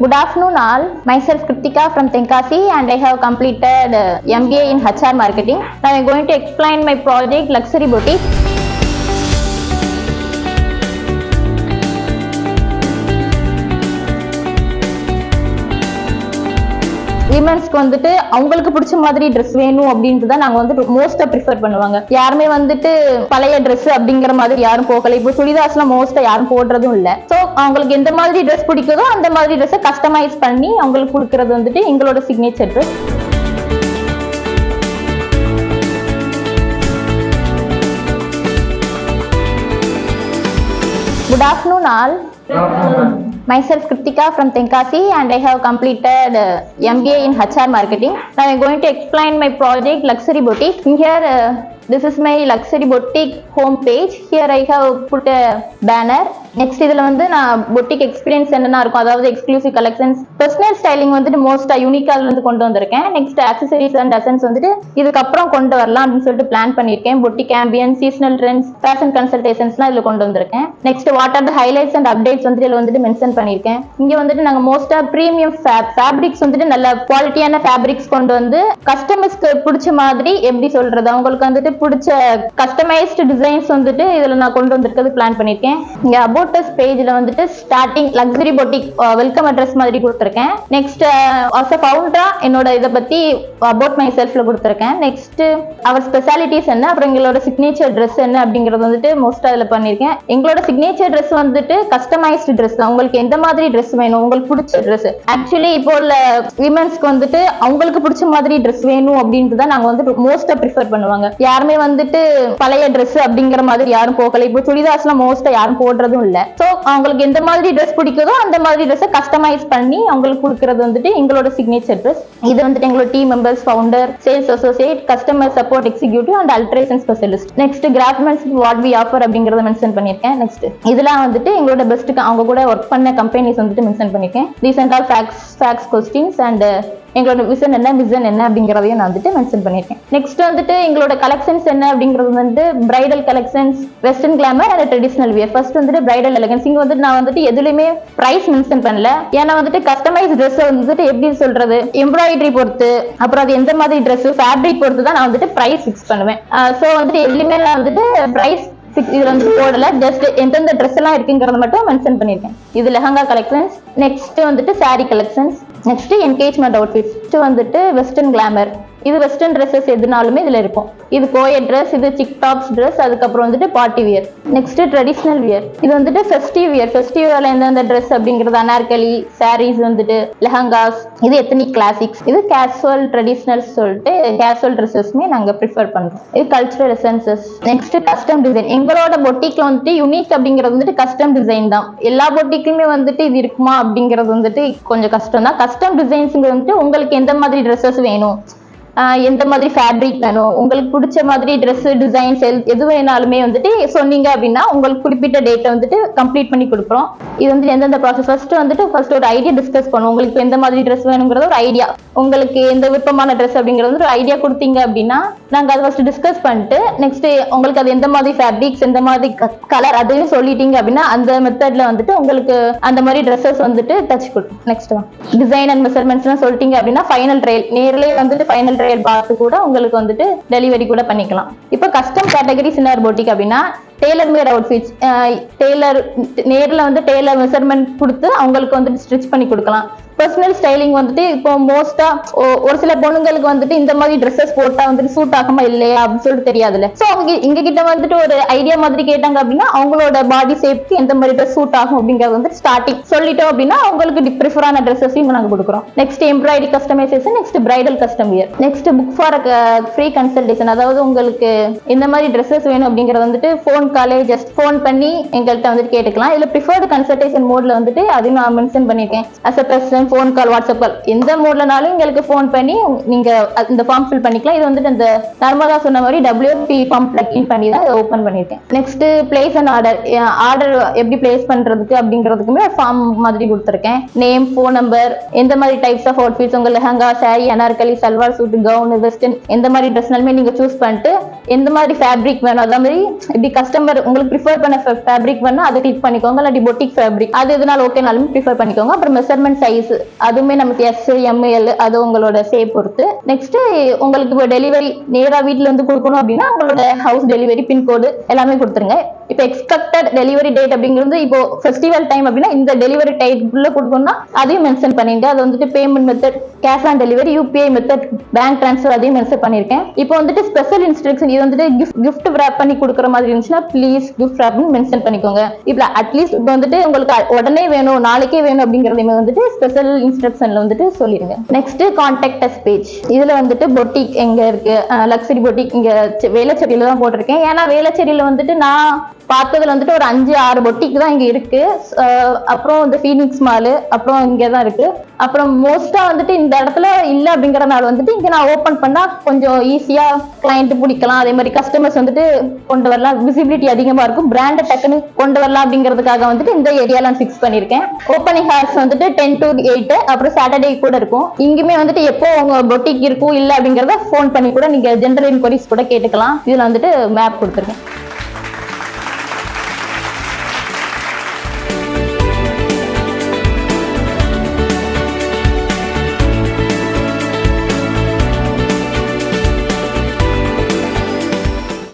Good afternoon all. Myself Kritika from Tenkasi and I have completed MBA in HR Marketing. Now I am going to explain my project Luxury Boutique. விமென்ஸ்க்கு வந்துட்டு அவங்களுக்கு பிடிச்ச மாதிரி dress வேணும் அப்படின்ட்டு தான் நாங்க வந்துட்டு மோஸ்டா ப்ரிஃபர் பண்ணுவாங்க. யாருமே வந்துட்டு பழைய ட்ரெஸ் அப்படிங்கிற மாதிரி யாரும் போகல. இப்போ சுடிதாஸ்லாம் மோஸ்டா யாரும் போடுறதும் இல்ல. ஸோ அவங்களுக்கு எந்த மாதிரி ட்ரெஸ் பிடிக்குதோ அந்த மாதிரி ட்ரெஸ்ஸை கஸ்டமைஸ் பண்ணி அவங்களுக்கு கொடுக்கறது வந்துட்டு எங்களோட signature dress. Good afternoon all. Myself Kritika from Tenkasi and I have completed MBA in HR Marketing. Now I am going to explain my project Luxury Boutique. Here this is my Luxury Boutique home page. Here I have put a banner. Next இதில் வந்து நான் boutique experience என்னென்ன இருக்கும், அதாவது exclusive collections, personal styling வந்துட்டு மோஸ்டா யூனிக்கால இருந்து கொண்டு வந்திருக்கேன். நெக்ஸ்ட் ஆக்சசரிஸ் அண்ட் அசன்ஸ் வந்துட்டு இதுக்கப்புறம் கொண்டு வரலாம் அப்படின்னு சொல்லிட்டு பிளான் பண்ணியிருக்கேன். Boutique ambience, seasonal trends, fashion கன்சல்டேஷன்ஸ்லாம் இதில் கொண்டு வந்திருக்கேன். Next what are the highlights and updates வந்துட்டு இதில் வந்துட்டு மென்ஷன் பண்ணியிருக்கேன். இங்கே வந்துட்டு நாங்கள் மோஸ்டா ப்ரீமியம் ஃபேப்ரிக்ஸ் வந்துட்டு நல்ல குவாலிட்டியான ஃபேப்ரிக்ஸ் கொண்டு வந்து கஸ்டமர்ஸ்க்கு பிடிச்ச மாதிரி எப்படி சொல்றது, அவங்களுக்கு வந்துட்டு பிடிச்ச கஸ்டமைஸ்டு டிசைன்ஸ் வந்துட்டு இதில் நான் கொண்டு வந்திருக்கிறது பிளான் பண்ணியிருக்கேன். இங்கே பேஜ்ல வந்துட்டு starting luxury boutique welcome address மாதிரி கொடுத்திருக்கேன். நெக்ஸ்ட் ஆஸ் a ஃபவுண்டரா என்னோட இத பத்தி அபவுட் மை செல்ஃப்ல கொடுத்திருக்கேன். நெக்ஸ்ட் அவர் ஸ்பெஷாலிட்டிஸ் என்ன, அப்புறம் எங்களோட சிக்னேச்சர் Dress என்ன அப்படிங்கறது வந்துட்டு மோஸ்டா இதுல பண்ணிருக்கேன். எங்களோட சிக்னேச்சர் Dress வந்துட்டு கஸ்டமைஸ்டு Dress தான். உங்களுக்கு எந்த மாதிரி Dress வேணும், உங்களுக்கு பிடிச்ச Dress. ஆக்சுவலி இப்போ உள்ள விமென்ஸ்க்கு வந்துட்டு அவங்களுக்கு பிடிச்ச மாதிரி Dress வேணும் அப்படின்ட்டு தான் நாங்க வந்துட்டு மோஸ்டா ப்ரிஃபர் பண்ணுவாங்க. யாருமே வந்துட்டு பழைய Dress அப்படிங்கிற மாதிரி யாரும் போகல. இப்போ சுடிதாஸ்லாம் மோஸ்டா யாரும் போடுறதும் இல்ல. ஸோ அவங்களுக்கு எந்த மாதிரி ட்ரெஸ் பிடிக்குதோ அந்த மாதிரி ட்ரெஸ்ஸை கஸ்டமைஸ் பண்ணி அவங்களுக்கு கொடுக்கறது வந்துட்டு எங்களோட சிக்னேச்சர் ட்ரெஸ். இது வந்துட்டு எங்களோட team members, founder, sales associate, customer support executive and alteration specialist. Next craftsmen what we offer அப்படிங்கறத மென்ஷன் பண்ணியிருக்கேன். நெக்ஸ்ட் இதெல்லாம் வந்துட்டு எங்களோட பெஸ்ட்டுக்கு அவங்க கூட ஒர்க் பண்ண கம்பெனிஸ் வந்துட்டு மென்ஷன் பண்ணியிருக்கேன். Recent all FAQs questions and எங்களோட விசன் என்ன அப்படிங்கிறதையும் நான் வந்துட்டு மென்ஷன் பண்ணியிருக்கேன். நெக்ஸ்ட் வந்துட்டு எங்களோட கலெக்ஷன்ஸ் என்ன அப்படிங்கிறது வந்து bridal collections, western glamour and traditional wear. First வந்துட்டு பிரைடல் எலகன்ஸ். இங்க வந்துட்டு நான் வந்துட்டு எதுலையுமே பிரைஸ் மென்ஷன் பண்ணல. ஏன்னா வந்துட்டு கஸ்டமைஸ் ட்ரெஸ் வந்துட்டு எப்படி சொல்றது, எம்ப்ராய்டரி பொறுத்து, அப்புறம் அது எந்த மாதிரி ட்ரெஸ், ஃபேப்ரிக் பொறுத்து தான் நான் வந்துட்டு பிரைஸ் ஃபிக்ஸ் பண்ணுவேன். ஸோ வந்துட்டு எதுலையுமே நான் வந்துட்டு பிரைஸ் இதுல வந்து போடல. ஜஸ்ட் எந்தெந்த ட்ரெஸ் எல்லாம் இருக்குங்கிறத மட்டும் மென்ஷன் பண்ணிருக்கேன். இது லெஹங்கா கலெக்ஷன்ஸ். நெக்ஸ்ட் வந்துட்டு sorry collections. Next engagement outfits வந்துட்டு வெஸ்டர்ன் கிளாமர். இது வெஸ்டர்ன் ட்ரெஸ்ஸஸ் எதுனாலுமே இதுல இருக்கும். இது கோயட் ட்ரெஸ், இது சிக் டாப்ஸ் ட்ரெஸ், அதுக்கப்புறம் வந்துட்டு party wear. Next traditional wear. இது வந்துட்டு ஃபெஸ்டிவ் வியர். ஃபெஸ்டிவ் வியர்ல எந்தெந்த ட்ரெஸ் அப்படிங்கிறது அனார்கலி, சாரீஸ் வந்துட்டு லெஹங்காஸ், இது எத்தனிக் கிளாசிக்ஸ், இது கேஷுவல் ட்ரெடிஷனல் சொல்லிட்டு கேஷுவல் ட்ரெஸ்ஸஸ்மே நாங்க ப்ரிஃபர் பண்றோம். இது cultural essences. Next custom design. எங்களோட பொட்டிக்ல வந்துட்டு யூனிக் அப்படிங்கிறது வந்துட்டு கஸ்டம் டிசைன் தான். எல்லா பொட்டிக்குமே வந்துட்டு இது இருக்குமா அப்படிங்கிறது வந்துட்டு கொஞ்சம் கஷ்டம் தான். கஸ்டம் டிசைன்ஸ்ங்க வந்துட்டு உங்களுக்கு எந்த மாதிரி ட்ரெஸ்ஸஸ் வேணும், எந்த மாதிரி ஃபேப்ரிக் வேணும், உங்களுக்கு பிடிச்ச மாதிரி ட்ரெஸ் டிசைன்ஸ் எது வேணாலுமே வந்துட்டு சொன்னீங்க அப்படின்னா உங்களுக்கு குறிப்பிட்ட டேட்டை வந்துட்டு கம்ப்ளீட் பண்ணி கொடுக்குறோம். இது வந்து எந்தெந்த ப்ராசஸ் ஃபர்ஸ்ட் ஒரு ஐடியா டிஸ்கஸ் பண்ணுவோம். உங்களுக்கு எந்த மாதிரி ட்ரெஸ் வேணுங்கிறத ஒரு ஐடியா, உங்களுக்கு எந்த விருப்பமான ட்ரெஸ் அப்படிங்கிறது ஒரு ஐடியா கொடுத்தீங்க அப்படின்னா நாங்கள் அதை ஃபர்ஸ்ட் டிஸ்கஸ் பண்ணிட்டு நெக்ஸ்ட் உங்களுக்கு அது எந்த மாதிரி ஃபேப்ரிக்ஸ், எந்த மாதிரி கலர் அதையும் சொல்லிட்டீங்க அப்படின்னா அந்த மெத்தட்ல வந்துட்டு உங்களுக்கு அந்த மாதிரி ட்ரெஸ்ஸஸ் வந்துட்டு தச்சு கொடுக்கும். நெக்ஸ்ட் டிசைன் அண்ட் மெஷர்மெண்ட்ஸ்லாம் சொல்லிட்டீங்க அப்படின்னா ஃபைனல் ட்ரையல், நேரிலே வந்துட்டு ஃபைனல் ட்ரையல் பார்த்து கூட உங்களுக்கு வந்துட்டு டெலிவரி கூட பண்ணிக்கலாம். இப்போ கஸ்டம் கேட்டகரி சின்னர் பொட்டிக் அப்படின்னா டெய்லர் மேட் அவுட்ஃபிட்ஸ், டெய்லர் நேரில் வந்து டெய்லர் மெஷர்மெண்ட் கொடுத்து அவங்களுக்கு வந்துட்டு ஸ்டிச் பண்ணி கொடுக்கலாம். பர்சனல் ஸ்டைலிங் வந்துட்டு இப்போ மோஸ்டா ஒரு சில பொண்ணுங்களுக்கு வந்துட்டு இந்த மாதிரி ட்ரெஸ்ஸஸ் போட்டா வந்துட்டு சூட் ஆகுமா இல்லையா அப்படின்னு சொல்லிட்டு தெரியாதுல்ல. ஸோ அவங்க எங்க கிட்ட வந்துட்டு ஒரு ஐடியா மாதிரி கேட்டாங்க அப்படின்னா அவங்களோட பாடி ஷேப்க்கு எந்த மாதிரி ட்ரெஸ் சூட் ஆகும் அப்படிங்கிறது வந்து ஸ்டார்டிங் சொல்லிட்டோம் அப்படின்னா அவங்களுக்கு ப்ரிஃபரான ட்ரெஸ்ஸஸையும் நாங்கள் கொடுக்குறோம். Next embroidery customisation, next bridal custom wear, next book for free consultation. அதாவது உங்களுக்கு இந்த மாதிரி ட்ரெஸ்ஸஸ் வேணும் அப்படிங்கிறது வந்துட்டு ஃபோன் காலே ஜஸ்ட் ஃபோன் பண்ணி எங்கள்கிட்ட வந்துட்டு கேட்டுக்கலாம். இதுல ப்ரிஃபர்டு கன்சல்டேஷன் மோட்ல வந்துட்டு அதையும் நான் மென்ஷன் பண்ணியிருக்கேன். As a president phone call, WhatsApp call, எந்த மோட்லனாலும் எங்களுக்கு ஃபோன் பண்ணி நீங்க இந்த ஃபார்ம் ஃபில் பண்ணிக்கலாம். இது வந்துட்டு இந்த நர்மதா சொன்ன மாதிரி WFP ஃபார்ம் பிளக்இன் பண்ணி தான் ஓபன் பண்ணிருக்கேன். நெக்ஸ்ட் பிளேஸ் அண்ட் ஆர்டர் எப்படி பிளேஸ் பண்றதுக்கு அப்படிங்கிறதுக்குமே ஃபார்ம் மாதிரி கொடுத்துருக்கேன். நேம், ஃபோன் நம்பர், எந்த மாதிரி டைப்ஸ் ஆஃப் அவுட்ஃபிட்ஸ், உங்க lehenga, sari, anarkali, salwar suit, gown, western எந்த மாதிரி ட்ரெஸ்னாலுமே நீங்க சூஸ் பண்ணிட்டு எந்த மாதிரி ஃபேப்ரிக் வேணும், அதே மாதிரி இப்படி கஸ்டமர் உங்களுக்கு ப்ரிஃபர் பண்ண ஃபேப்ரிக் வேணும் அதை கிளிக் பண்ணிக்கோங்க. இல்லாட்டி பொட்டிக் ஃபேப்ரிக் அது எதுனாலும் ஓகேனாலும் ப்ரிஃபர் பண்ணிக்கோங்க. அப்புறம் மெஷர்மெண்ட் சைஸ் அதுவுமே நமக்கு S, M, L அது உங்களோட ஷேப் பொறுத்து. நெக்ஸ்ட் உங்களுக்கு இப்போ டெலிவரி நேரா வீட்ல இருந்து கொடுக்கணும் அப்படின்னா உங்களோட ஹவுஸ் டெலிவரி பின்கோடு எல்லாமே கொடுத்துருங்க. இப்போ எக்ஸ்பெக்டட் டெலிவரி டேட் அப்படிங்கிறது இப்போ ஃபெஸ்டிவல் டைம் அப்படின்னா இந்த டெலிவரி டைக்குள்ள கொடுக்கணும்னா அதையும் மென்ஷன் பண்ணிட்டு அது வந்துட்டு payment method cash on delivery, UPI method, bank transfer அதையும் மென்ஷன் பண்ணிருக்கேன். இப்போ வந்துட்டு ஸ்பெஷல் இன்ஸ்ட்ரக்ஷன் இது வந்துட்டு கிஃப்ட் wrap பண்ணி கொடுக்குற மாதிரி இருந்துச்சுன்னா ப்ளீஸ் கிஃப்ட் wrap மென்ஷன் பண்ணிக்கோங்க. இப்போ அட்லீஸ்ட் இப்போ வந்துட்டு உங்களுக்கு உடனே வேணும் நாளைக்கே வேணும் அப்படிங்கறதையுமே வந்துட்டு ஸ்பெஷல் இன்ஸ்ட்ரக்ஷன்ல வந்துட்டு சொல்லிடுங்க. Next contact as page. இதுல வந்துட்டு பொட்டிக் எங்க இருக்கு, லக்ஸரி பொட்டிக் இங்க வேளச்சேரியில தான் போட்டிருக்கேன். ஏன்னா வேளச்சேரியில வந்துட்டு நான் பார்த்ததுல வந்துட்டு ஒரு 5-6 பொட்டிக் தான் இங்க இருக்கு. அப்புறம் இந்த ஃபீனிக்ஸ் மால் அப்புறம் இங்க தான் இருக்கு. அப்புறம் மோஸ்டா வந்துட்டு இந்த இடத்துல இல்ல அப்படிங்கறதுனால வந்துட்டு இங்க நான் ஓபன் பண்ணா கொஞ்சம் ஈஸியா கிளைண்ட் பிடிக்கலாம். அதே மாதிரி கஸ்டமர்ஸ் வந்துட்டு கொண்டு வரலாம், விசிபிலிட்டி அதிகமா இருக்கும், பிராண்ட் டக்குன்னு கொண்டு வரலாம் அப்படிங்கிறதுக்காக வந்துட்டு இந்த ஏரியால ஃபிக்ஸ் பண்ணிருக்கேன். ஓப்பனிங் ஹார்ஸ் வந்துட்டு 10 to 8 அப்புறம் சாட்டர்டே கூட இருக்கும். இங்குமே வந்துட்டு எப்போ உங்க பொட்டிக் இருக்கும் இல்ல அப்படிங்கறத போன் பண்ணி கூட நீங்க ஜெனரல் இன்குவரிஸ் கூட கேட்டுக்கலாம். இதுல வந்துட்டு மேப் கொடுத்துருக்கேன்.